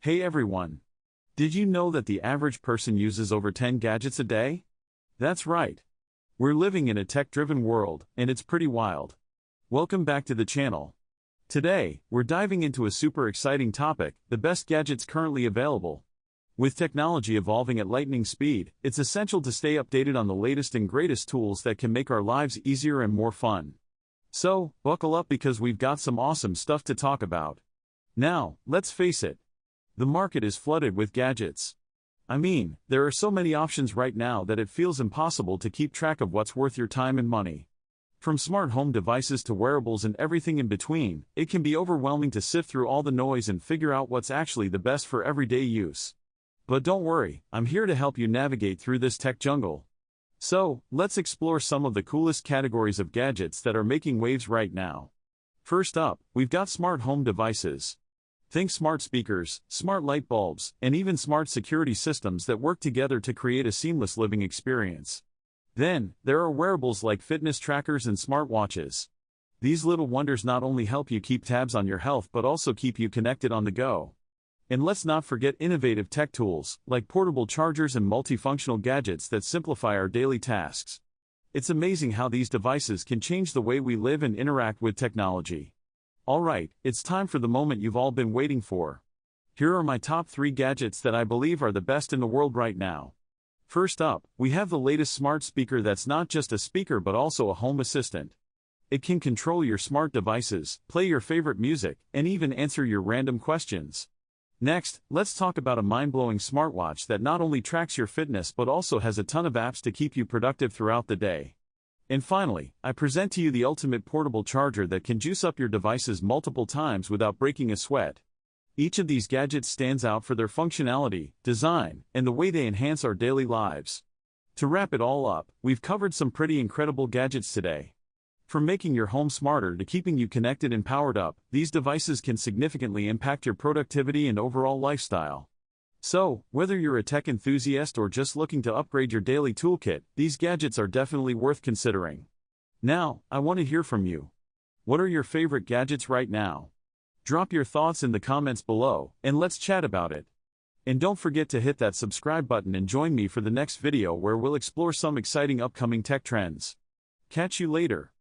Hey everyone! Did you know that the average person uses over 10 gadgets a day? That's right. We're living in a tech-driven world, and it's pretty wild. Welcome back to the channel. Today, we're diving into a super exciting topic, the best gadgets currently available. With technology evolving at lightning speed, it's essential to stay updated on the latest and greatest tools that can make our lives easier and more fun. So, buckle up because we've got some awesome stuff to talk about. Now, let's face it. The market is flooded with gadgets. I mean, there are so many options right now that it feels impossible to keep track of what's worth your time and money. From smart home devices to wearables and everything in between, it can be overwhelming to sift through all the noise and figure out what's actually the best for everyday use. But don't worry, I'm here to help you navigate through this tech jungle. So, let's explore some of the coolest categories of gadgets that are making waves right now. First up, we've got smart home devices. Think smart speakers, smart light bulbs, and even smart security systems that work together to create a seamless living experience. Then, there are wearables like fitness trackers and smartwatches. These little wonders not only help you keep tabs on your health but also keep you connected on the go. And let's not forget innovative tech tools, like portable chargers and multifunctional gadgets that simplify our daily tasks. It's amazing how these devices can change the way we live and interact with technology. Alright, it's time for the moment you've all been waiting for. Here are my top 3 gadgets that I believe are the best in the world right now. First up, we have the latest smart speaker that's not just a speaker but also a home assistant. It can control your smart devices, play your favorite music, and even answer your random questions. Next, let's talk about a mind-blowing smartwatch that not only tracks your fitness but also has a ton of apps to keep you productive throughout the day. And finally, I present to you the ultimate portable charger that can juice up your devices multiple times without breaking a sweat. Each of these gadgets stands out for their functionality, design, and the way they enhance our daily lives. To wrap it all up, we've covered some pretty incredible gadgets today. From making your home smarter to keeping you connected and powered up, these devices can significantly impact your productivity and overall lifestyle. So, whether you're a tech enthusiast or just looking to upgrade your daily toolkit, these gadgets are definitely worth considering. Now, I want to hear from you. What are your favorite gadgets right now? Drop your thoughts in the comments below, and let's chat about it. And don't forget to hit that subscribe button and join me for the next video where we'll explore some exciting upcoming tech trends. Catch you later.